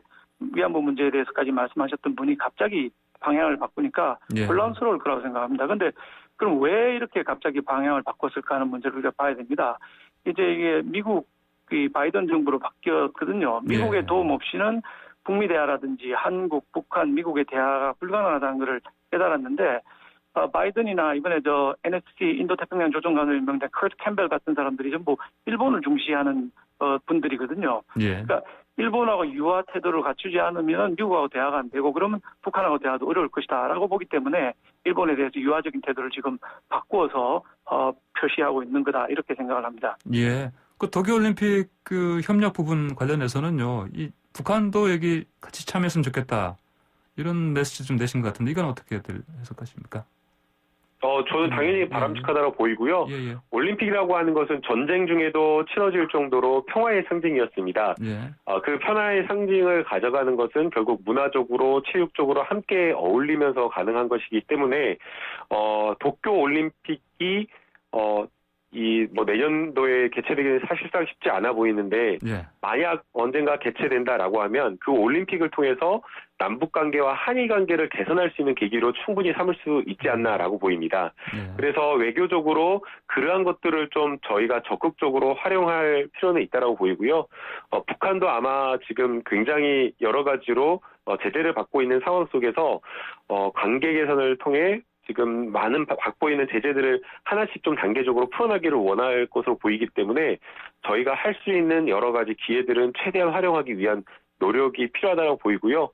위안부 문제에 대해서까지 말씀하셨던 분이 갑자기 방향을 바꾸니까 예. 혼란스러울 거라고 생각합니다. 그런데 그럼 왜 이렇게 갑자기 방향을 바꿨을까 하는 문제를 우리가 봐야 됩니다. 이제 이게 미국이 바이든 정부로 바뀌었거든요. 미국의 예. 도움 없이는 북미 대화라든지 한국, 북한, 미국의 대화가 불가능하다는 것을 깨달았는데 바이든이나 이번에 NSC 인도태평양 조정관으로 임명된 커트 캠벨 같은 사람들이 전부 일본을 중시하는 분들이거든요. 예. 그러니까 일본하고 유화 태도를 갖추지 않으면 미국하고 대화가 안 되고 그러면 북한하고 대화도 어려울 것이다라고 보기 때문에 일본에 대해서 유화적인 태도를 지금 바꾸어서 표시하고 있는 거다 이렇게 생각을 합니다. 예. 그 도쿄올림픽 그 협력 부분 관련해서는요, 이 북한도 여기 같이 참여했으면 좋겠다 이런 메시지 좀 내신 것 같은데 이건 어떻게들 해석하십니까? 저는 당연히 바람직하다고 보이고요. 예. 올림픽이라고 하는 것은 전쟁 중에도 치러질 정도로 평화의 상징이었습니다. 예. 그 평화의 상징을 가져가는 것은 결국 문화적으로, 체육적으로 함께 어울리면서 가능한 것이기 때문에 도쿄 올림픽이 내년도에 개최되기는 사실상 쉽지 않아 보이는데, 예. 만약 언젠가 개최된다라고 하면 그 올림픽을 통해서 남북 관계와 한일 관계를 개선할 수 있는 계기로 충분히 삼을 수 있지 않나라고 보입니다. 예. 그래서 외교적으로 그러한 것들을 좀 저희가 적극적으로 활용할 필요는 있다라고 보이고요. 북한도 아마 지금 굉장히 여러 가지로 제재를 받고 있는 상황 속에서 관계 개선을 통해 지금 많은 받고 있는 제재들을 하나씩 좀 단계적으로 풀어나기를 원할 것으로 보이기 때문에 저희가 할 수 있는 여러 가지 기회들은 최대한 활용하기 위한 노력이 필요하다고 보이고요.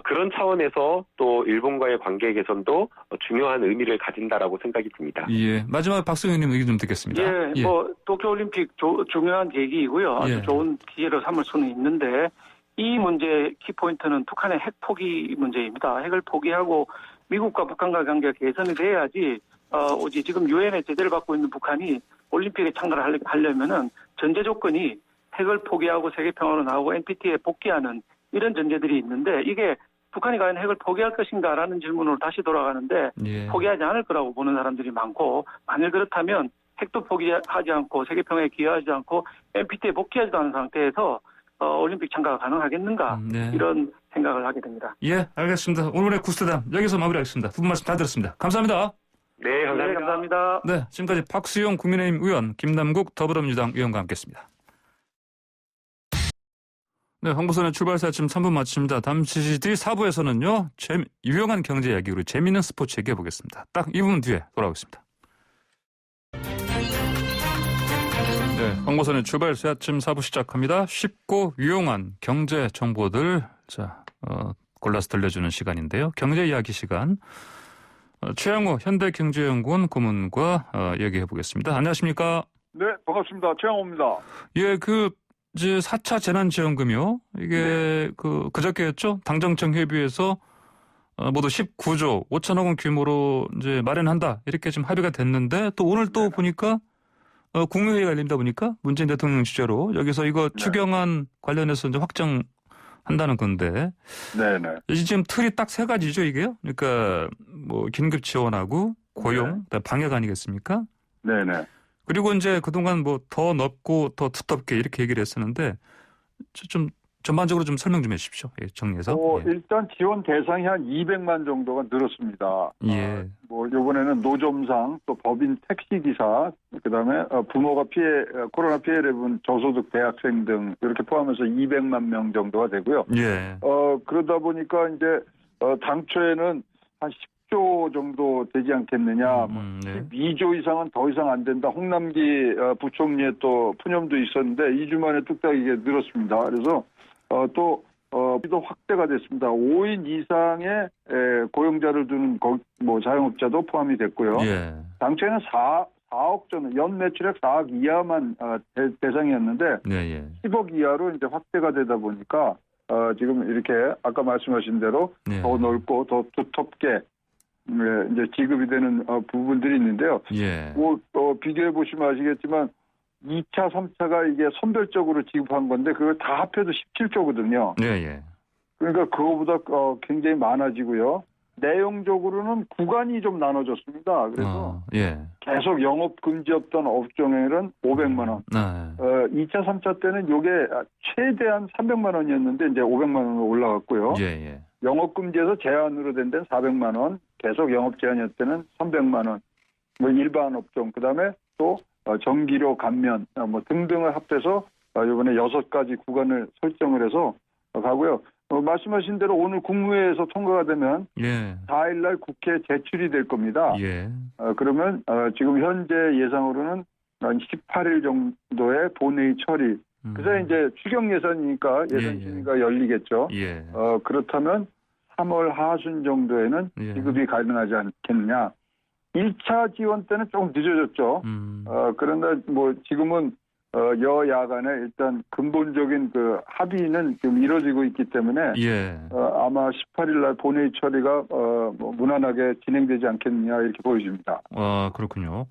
그런 차원에서 또 일본과의 관계 개선도 중요한 의미를 가진다라고 생각이 듭니다. 예. 마지막 박수영님 의견 좀 듣겠습니다. 예. 도쿄올림픽 중요한 계기이고요. 아주 예. 좋은 기회로 삼을 수는 있는데 이 문제의 키포인트는 북한의 핵 포기 문제입니다. 핵을 포기하고 미국과 북한과 관계가 개선이 돼야지 오지 지금 유엔의 제재를 받고 있는 북한이 올림픽에 참가를 하려면은 전제 조건이 핵을 포기하고 세계평화로 나오고 NPT에 복귀하는 이런 전제들이 있는데 이게 북한이 과연 핵을 포기할 것인가라는 질문으로 다시 돌아가는데 예. 포기하지 않을 거라고 보는 사람들이 많고 만일 그렇다면 핵도 포기하지 않고 세계평화에 기여하지 않고 NPT에 복귀하지도 않은 상태에서 올림픽 참가가 가능하겠는가 네. 이런 생각을 하게 됩니다. 예, 알겠습니다. 오늘의 구스담 여기서 마무리하겠습니다. 두 분 말씀 다 들었습니다. 감사합니다. 네, 감사합니다. 네, 감사합니다. 네, 지금까지 박수영 국민의힘 의원, 김남국 더불어민주당 의원과 함께했습니다. 네, 황보선의 출발사 아침 3분 마칩니다. 잠시 뒤 4부에서는요, 유용한 경제 이야기, 그리고 재미있는 스포츠 얘기해 보겠습니다. 딱 2분 뒤에 돌아오겠습니다. 네, 황보선의 출발사 아침 4부 시작합니다. 쉽고 유용한 경제 정보들, 골라서 들려주는 시간인데요. 경제 이야기 시간. 최양호 현대경제연구원 고문과 얘기해 보겠습니다. 안녕하십니까? 네, 반갑습니다. 최양호입니다. 예, 이제 4차 재난지원금이요. 이게 그저께였죠. 당정청 협의회에서 모두 19조 5천억 원 규모로 이제 마련한다. 이렇게 지금 합의가 됐는데 또 오늘 또 보니까 국무회의가 열린다 보니까 문재인 대통령 주재로 여기서 이거 추경안 관련해서 이제 확정한다는 건데. 네네. 지금 틀이 딱 세 가지죠, 이게요. 그러니까 긴급 지원하고 고용, 방역 아니겠습니까? 네네. 그리고 이제 그동안 더 넓고 더 두텁게 이렇게 얘기를 했었는데 좀 전반적으로 좀 설명 좀 해주십시오. 예, 정리해서. 일단 지원 대상이 한 200만 정도가 늘었습니다. 예. 이번에는 노점상, 또 법인 택시기사, 그다음에 부모가 코로나 피해를 입은 저소득 대학생 등 이렇게 포함해서 200만 명 정도가 되고요. 예. 그러다 보니까 이제 당초에는 한 10조 정도 되지 않겠느냐. 네. 12조 이상은 더 이상 안 된다. 홍남기 부총리의 또 푸념도 있었는데 2주 만에 뚝딱 이게 늘었습니다. 그래서 또 확대가 됐습니다. 5인 이상의 고용자를 두는 자영업자도 포함이 됐고요. 예. 당초에는 4억 전 연 매출액 4억 이하만 대상이었는데 예. 10억 이하로 이제 확대가 되다 보니까 지금 이렇게 아까 말씀하신 대로 더 넓고 더 두텁게 이제 지급이 되는 부분들이 있는데요. 예. 비교해 보시면 아시겠지만 2차, 3차가 이게 선별적으로 지급한 건데 그걸 다 합해도 17조거든요. 예. 그러니까 그거보다 굉장히 많아지고요. 내용적으로는 구간이 좀 나눠졌습니다. 그래서 계속 영업 금지였던 업종에는 500만 원. 2차, 3차 때는 이게 최대한 300만 원이었는데 이제 500만 원으로 올라갔고요. 영업 금지에서 제한으로 된 데는 400만 원, 계속 영업 제한이었을 때는 300만 원. 뭐 일반 업종, 그다음에 또 전기료 감면 뭐 등등을 합해서 이번에 6가지 구간을 설정을 해서 가고요. 말씀하신 대로 오늘 국무회에서 통과가 되면 4일날 국회에 제출이 될 겁니다. 그러면 지금 현재 예상으로는 한 18일 정도의 본회의 처리. 그래서 이제 추경 예산이니까 예산 심의가 열리겠죠. 그렇다면 3월 하순 정도에는 지급이 가능하지 않겠느냐. 1차 지원 때는 조금 늦어졌죠. 그런데 뭐 지금은 여야 간에 일단 근본적인 그 합의는 지금 이루어지고 있기 때문에 아마 18일 날 본회의 처리가 뭐 무난하게 진행되지 않겠느냐 이렇게 보여집니다. 그렇군요.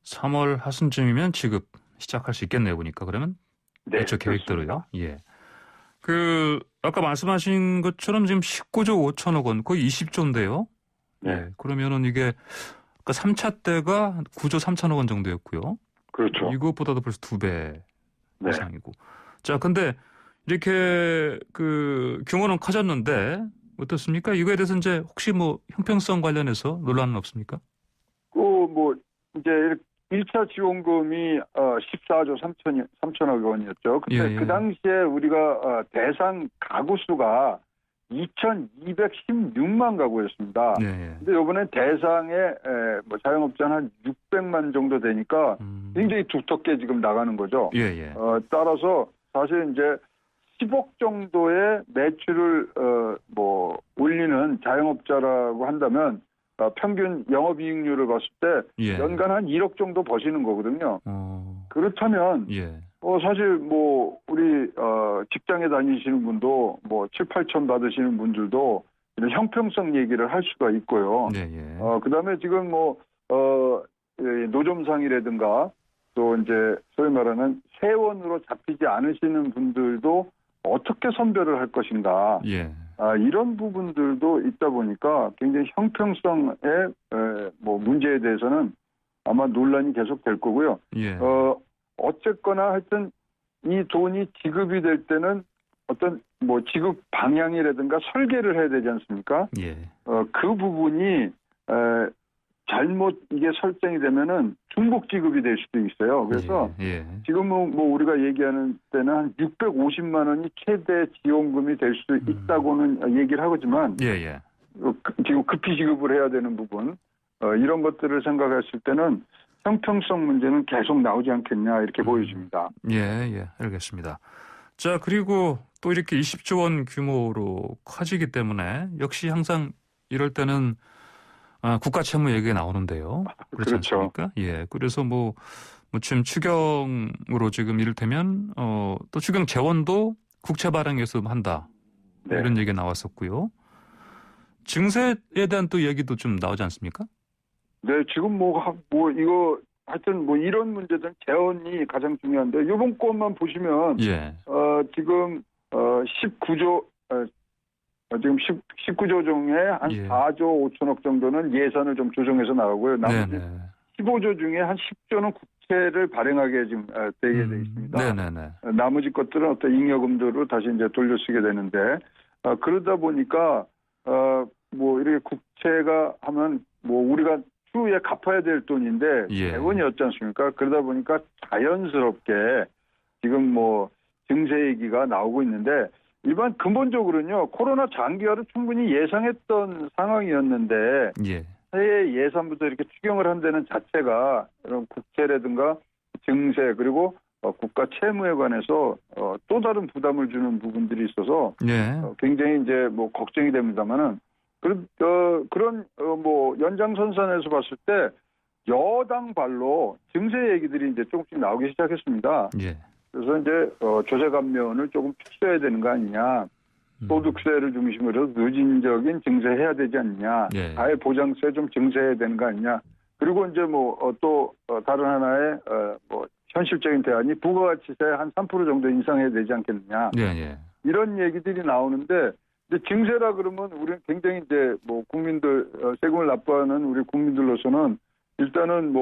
3월 하순쯤이면 지급 시작할 수 있겠네요, 보니까. 그러면 대처 계획대로요. 그 아까 말씀하신 것처럼 지금 19조 5천억 원, 거의 20조인데요. 그러면은 이게 아까 3차 때가 9조 3천억 원 정도였고요. 그렇죠. 이것보다도 벌써 2배 이상이고. 자, 근데 이렇게 그 규모는 커졌는데 어떻습니까? 이거에 대해서 이제 혹시 뭐 형평성 관련해서 논란은 없습니까? 뭐 이제 1차 지원금이 14조 3천억 원이었죠. 근데 그 당시에 우리가 대상 가구 수가 2,216만 가구였습니다. 근데 이번에 대상에 뭐 자영업자는 한 600만 정도 되니까 굉장히 두텁게 지금 나가는 거죠. 따라서 사실 이제 10억 정도의 매출을 뭐 올리는 자영업자라고 한다면 평균 영업이익률을 봤을 때 연간 한 1억 정도 버시는 거거든요. 그렇다면 사실 뭐 우리 직장에 다니시는 분도 뭐 7, 8천 받으시는 분들도 이런 형평성 얘기를 할 수가 있고요. 그다음에 지금 뭐 노점상이라든가 또 이제 소위 말하는 세원으로 잡히지 않으시는 분들도 어떻게 선별을 할 것인가. 이런 부분들도 있다 보니까 굉장히 형평성의 뭐 문제에 대해서는 아마 논란이 계속 될 거고요. 어쨌거나 하여튼 이 돈이 지급이 될 때는 어떤 뭐 지급 방향이라든가 설계를 해야 되지 않습니까? 그 부분이 잘못 이게 설정이 되면은 중복 지급이 될 수도 있어요. 그래서 지금은 뭐 우리가 얘기하는 때는 한 650만 원이 최대 지원금이 될 수 있다고는 얘기를 하지만 지금 급히 지급을 해야 되는 부분 이런 것들을 생각했을 때는 형평성 문제는 계속 나오지 않겠냐 이렇게 보여집니다. 알겠습니다. 자, 그리고 또 이렇게 20조 원 규모로 커지기 때문에 역시 항상 이럴 때는 국가 채무 얘기가 나오는데요. 그렇지 않습니까? 그래서 뭐 지금 추경으로 지금 이를테면 또 추경 재원도 국채 발행해서 한다. 이런 얘기가 나왔었고요. 증세에 대한 또 얘기도 좀 나오지 않습니까? 지금 뭐 이거 하여튼 뭐 이런 문제들은 재원이 가장 중요한데 이번 건만 보시면 지금 19조 지금 19조 중에 한 4조 5천억 정도는 예산을 좀 조정해서 나가고요. 나머지 15조 중에 한 10조는 국채를 발행하게 지금 되게 돼 있습니다. 나머지 것들은 어떤 잉여금들로 다시 이제 돌려쓰게 되는데 그러다 보니까 뭐 이렇게 국채가 하면 뭐 우리가 추후에 갚아야 될 돈인데 재원이었지 않습니까? 그러다 보니까 자연스럽게 지금 뭐 증세 얘기가 나오고 있는데 일반 근본적으로는요. 코로나 장기화를 충분히 예상했던 상황이었는데 해외 예산부터 이렇게 추경을 한다는 자체가 이런 국채라든가 증세 그리고 국가 채무에 관해서 또 다른 부담을 주는 부분들이 있어서 굉장히 이제 뭐 걱정이 됩니다만은 그런 뭐 연장선상에서 봤을 때 여당 발로 증세 얘기들이 이제 조금씩 나오기 시작했습니다. 그래서 이제 조세 감면을 조금 축소해야 되는 거 아니냐. 소득세를 중심으로 누진적인 증세해야 되지 않느냐. 아예 보장세 좀 증세해야 되는 거 아니냐. 그리고 이제 뭐 또 다른 하나의 뭐 현실적인 대안이 부가가치세 한 3% 정도 인상해야 되지 않겠느냐. 이런 얘기들이 나오는데 근데 증세라 그러면 우리는 굉장히 이제 뭐 국민들 세금을 납부하는 우리 국민들로서는 일단은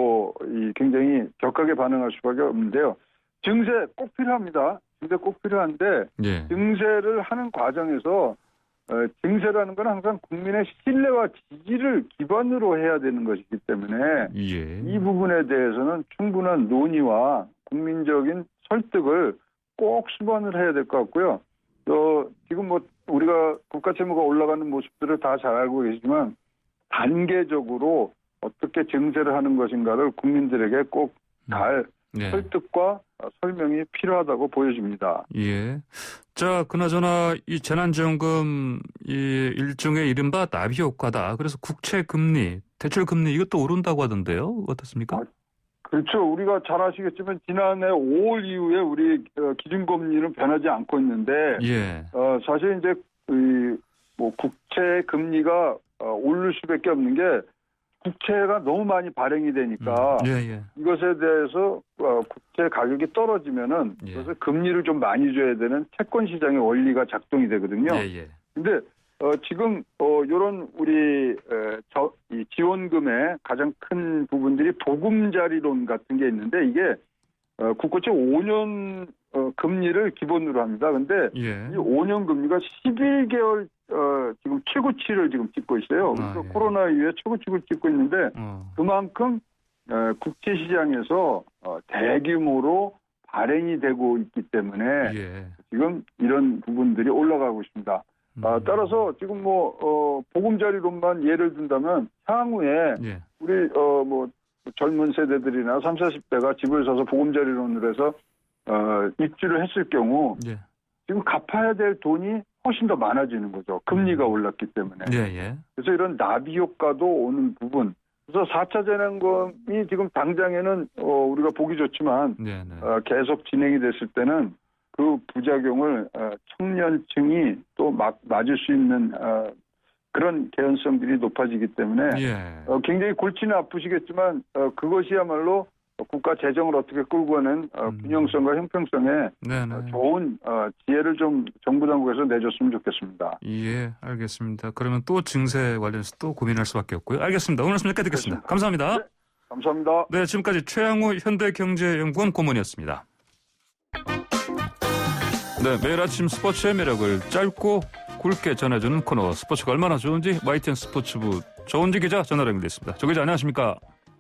굉장히 격하게 반응할 수밖에 없는데요. 증세 꼭 필요합니다. 증세 꼭 필요한데 예. 증세를 하는 과정에서 증세라는 건 항상 국민의 신뢰와 지지를 기반으로 해야 되는 것이기 때문에 예. 이 부분에 대해서는 충분한 논의와 국민적인 설득을 꼭 수반을 해야 될 것 같고요. 지금 우리가 국가 채무가 올라가는 모습들을 다 잘 알고 계시지만 단계적으로 어떻게 증세를 하는 것인가를 국민들에게 꼭 잘 설득과 설명이 필요하다고 보여집니다. 예. 자, 그나저나 이 재난지원금 일종의 이른바 나비 효과다. 그래서 국채 금리, 대출 금리 이것도 오른다고 하던데요. 어떻습니까? 그렇죠. 우리가 잘 아시겠지만 지난해 5월 이후에 우리 기준금리는 변하지 않고 있는데 예. 사실 이제 국채 금리가 오를 수밖에 없는 게 국채가 너무 많이 발행이 되니까 이것에 대해서 국채 가격이 떨어지면은 그래서 금리를 좀 많이 줘야 되는 채권 시장의 원리가 작동이 되거든요. 근데 지금 이런 우리 이 지원금의 가장 큰 부분들이 보금자리론 같은 게 있는데 이게 국고채 5년 금리를 기본으로 합니다. 근데 이 5년 금리가 11개월 지금 최고치를 지금 찍고 있어요. 그래서 코로나 이후에 최고치를 찍고 있는데 그만큼 국채 시장에서 대규모로 발행이 되고 있기 때문에 지금 이런 부분들이 올라가고 있습니다. 따라서 지금 보금자리론만 예를 든다면 향후에 우리 젊은 세대들이나 30, 40대가 집을 사서 보금자리론으로 해서 입주를 했을 경우 지금 갚아야 될 돈이 훨씬 더 많아지는 거죠. 금리가 올랐기 때문에. 그래서 이런 나비 효과도 오는 부분. 그래서 4차 재난금이 지금 당장에는 우리가 보기 좋지만 계속 진행이 됐을 때는 그 부작용을 청년층이 또 맞을 수 있는 그런 개연성들이 높아지기 때문에 굉장히 골치는 아프시겠지만 그것이야말로 국가 재정을 어떻게 끌고 가는 균형성과 형평성에 좋은 지혜를 좀 정부 당국에서 내줬으면 좋겠습니다. 예, 알겠습니다. 그러면 또 증세 관련해서 또 고민할 수밖에 없고요. 알겠습니다. 오늘 말씀 여기까지 듣겠습니다. 감사합니다. 네, 감사합니다. 네, 지금까지 최양호 현대경제연구원 고문이었습니다. 네, 매일 아침 스포츠의 매력을 짧고 굵게 전해주는 코너 스포츠가 얼마나 좋은지 YTN 스포츠부 조은지 기자 전화로 연결됐습니다. 조 기자 안녕하십니까?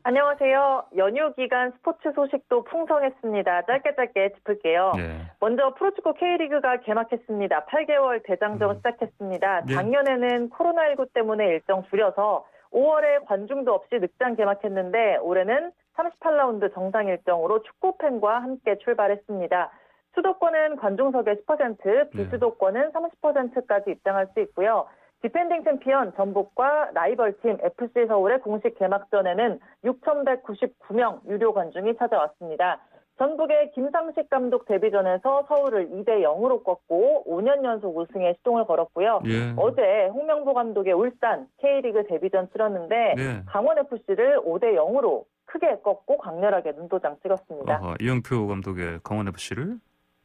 안녕하세요. 연휴 기간 스포츠 소식도 풍성했습니다. 짧게 짚을게요. 먼저 프로축구 K리그가 개막했습니다. 8개월 대장정 시작했습니다. 작년에는 코로나19 때문에 일정 줄여서 5월에 관중도 없이 늑장 개막했는데 올해는 38라운드 정상 일정으로 축구팬과 함께 출발했습니다. 수도권은 관중석의 10%, 비수도권은 30%까지 입장할 수 있고요. 디펜딩 챔피언 전북과 라이벌팀 FC 서울의 공식 개막전에는 6,199명 유료 관중이 찾아왔습니다. 전북의 김상식 감독 데뷔전에서 서울을 2대0으로 꺾고 5년 연속 우승에 시동을 걸었고요. 어제 홍명보 감독의 울산 K리그 데뷔전 치렀는데 강원FC를 5대0으로 크게 꺾고 강렬하게 눈도장 찍었습니다. 이영표 감독의 강원FC를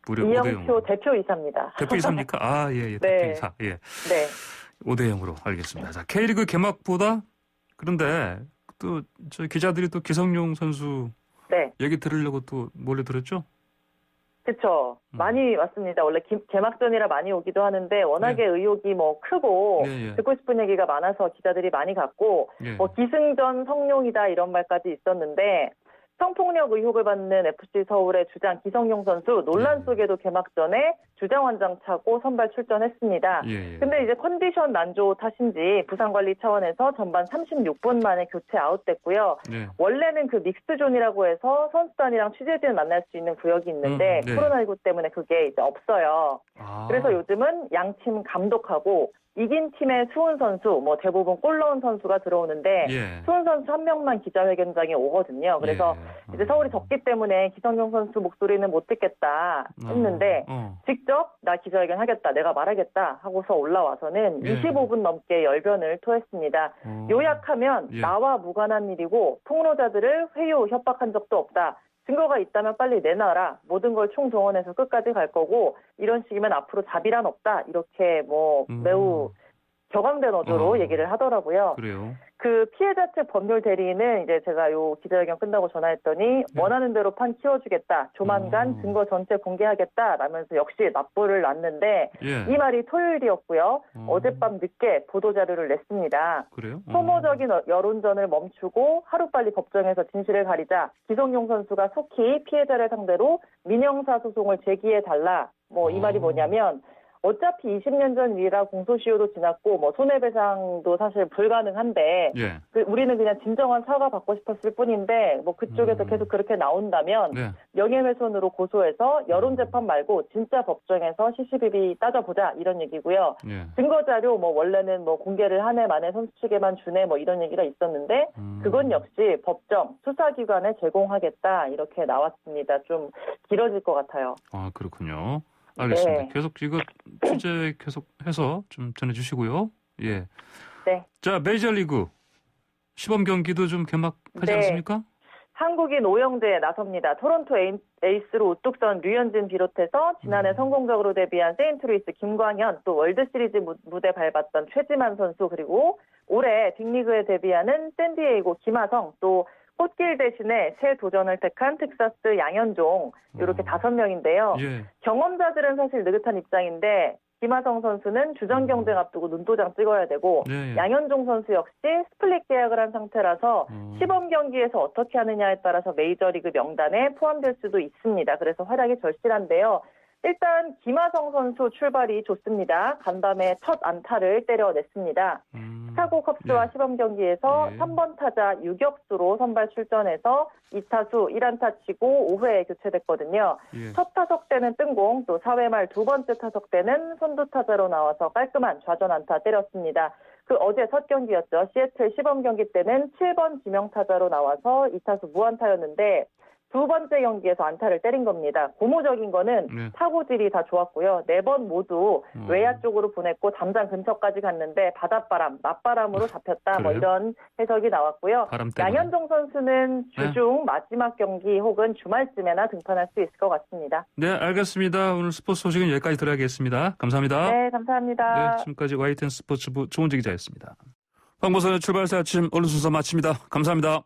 무려 이영표 대표이사입니다. 대표이사입니까? 대표이사. 네. 5대0으로 알겠습니다. 자, K리그 개막보다 그런데 또 저희 기자들이 또 기성용 선수 얘기 들으려고 또 몰려들었죠? 그렇죠. 많이 왔습니다. 원래 개막전이라 많이 오기도 하는데 워낙에 의혹이 크고 듣고 싶은 얘기가 많아서 기자들이 많이 갔고 기승전 성룡이다 이런 말까지 있었는데 성폭력 의혹을 받는 FC 서울의 주장 기성용 선수 논란 속에도 개막전에 주장 완장 차고 선발 출전했습니다. 근데 이제 컨디션 난조 탓인지 부상관리 차원에서 전반 36분 만에 교체 아웃됐고요. 원래는 그 믹스존이라고 해서 선수단이랑 취재진 만날 수 있는 구역이 있는데 코로나19 때문에 그게 이제 없어요. 그래서 요즘은 양팀 감독하고 이긴 팀의 수훈 선수, 대부분 골 넣은 선수가 들어오는데 수훈 선수 한 명만 기자회견장에 오거든요. 그래서 이제 서울이 졌기 때문에 기성용 선수 목소리는 못 듣겠다 했는데 직접 나 기자회견 하겠다, 내가 말하겠다 하고서 올라와서는 25분 넘게 열변을 토했습니다. 요약하면 나와 무관한 일이고 폭로자들을 회유, 협박한 적도 없다. 증거가 있다면 빨리 내놔라. 모든 걸 총동원해서 끝까지 갈 거고 이런 식이면 앞으로 자비란 없다. 이렇게 뭐 매우 격앙된 어조로 얘기를 하더라고요. 그래요. 그 피해자 측 법률 대리인은 이제 제가 요 기자회견 끝나고 전화했더니 원하는 대로 판 키워주겠다. 조만간 증거 전체 공개하겠다. 라면서 역시 납부를 놨는데 이 말이 토요일이었고요. 어젯밤 늦게 보도자료를 냈습니다. 그래요? 소모적인 여론전을 멈추고 하루빨리 법정에서 진실을 가리자 기성용 선수가 속히 피해자를 상대로 민형사 소송을 제기해달라. 뭐 이 말이 뭐냐면 어차피 20년 전 일이라 공소시효도 지났고 뭐 손해배상도 사실 불가능한데 우리는 그냥 진정한 사과 받고 싶었을 뿐인데 뭐 그쪽에서 계속 그렇게 나온다면 명예훼손으로 고소해서 여론재판 말고 진짜 법정에서 시시비비 따져보자 이런 얘기고요. 증거자료 뭐 원래는 뭐 공개를 한 해 만에 선수 측에만 주네 뭐 이런 얘기가 있었는데 그건 역시 법정 수사기관에 제공하겠다 이렇게 나왔습니다. 좀 길어질 것 같아요. 아 그렇군요. 알겠습니다. 계속 이거 취재 계속해서 좀 전해주시고요. 예. 네. 자, 메이저리그 시범 경기도 좀 개막하지 않습니까? 한국인 오영재에 나섭니다. 토론토 에이스로 우뚝 선 류현진 비롯해서 지난해 성공적으로 데뷔한 세인트루이스 김광현, 또 월드시리즈 무대 밟았던 최지만 선수, 그리고 올해 빅리그에 데뷔하는 샌디에이고 김하성, 또 꽃길 대신에 새 도전을 택한 텍사스 양현종 이렇게 5명인데요. 경험자들은 사실 느긋한 입장인데 김하성 선수는 주전 경쟁 앞두고 눈도장 찍어야 되고 양현종 선수 역시 스플릿 계약을 한 상태라서 시범 경기에서 어떻게 하느냐에 따라서 메이저리그 명단에 포함될 수도 있습니다. 그래서 활약이 절실한데요. 일단 김하성 선수 출발이 좋습니다. 간밤에 첫 안타를 때려냈습니다. 시카고 컵스와 시범 경기에서 3번 타자 유격수로 선발 출전해서 2타수 1안타 치고 5회에 교체됐거든요. 첫 타석 때는 뜬공, 또 4회 말 두 번째 타석 때는 선두 타자로 나와서 깔끔한 좌전 안타 때렸습니다. 그 어제 첫 경기였죠. 시애틀 시범 경기 때는 7번 지명 타자로 나와서 2타수 무안타였는데 두 번째 경기에서 안타를 때린 겁니다. 고무적인 거는 타구질이 다 좋았고요. 4번 모두 외야 쪽으로 보냈고 담장 근처까지 갔는데 바닷바람, 맞바람으로 잡혔다. 뭐 이런 해석이 나왔고요. 양현종 선수는 주중 마지막 경기 혹은 주말쯤에나 등판할 수 있을 것 같습니다. 네, 알겠습니다. 오늘 스포츠 소식은 여기까지 들어야겠습니다. 감사합니다. 네, 감사합니다. 네, 지금까지 YTN 스포츠부 조은지 기자였습니다. 황보선의 출발새 아침 언론 순서 마칩니다. 감사합니다.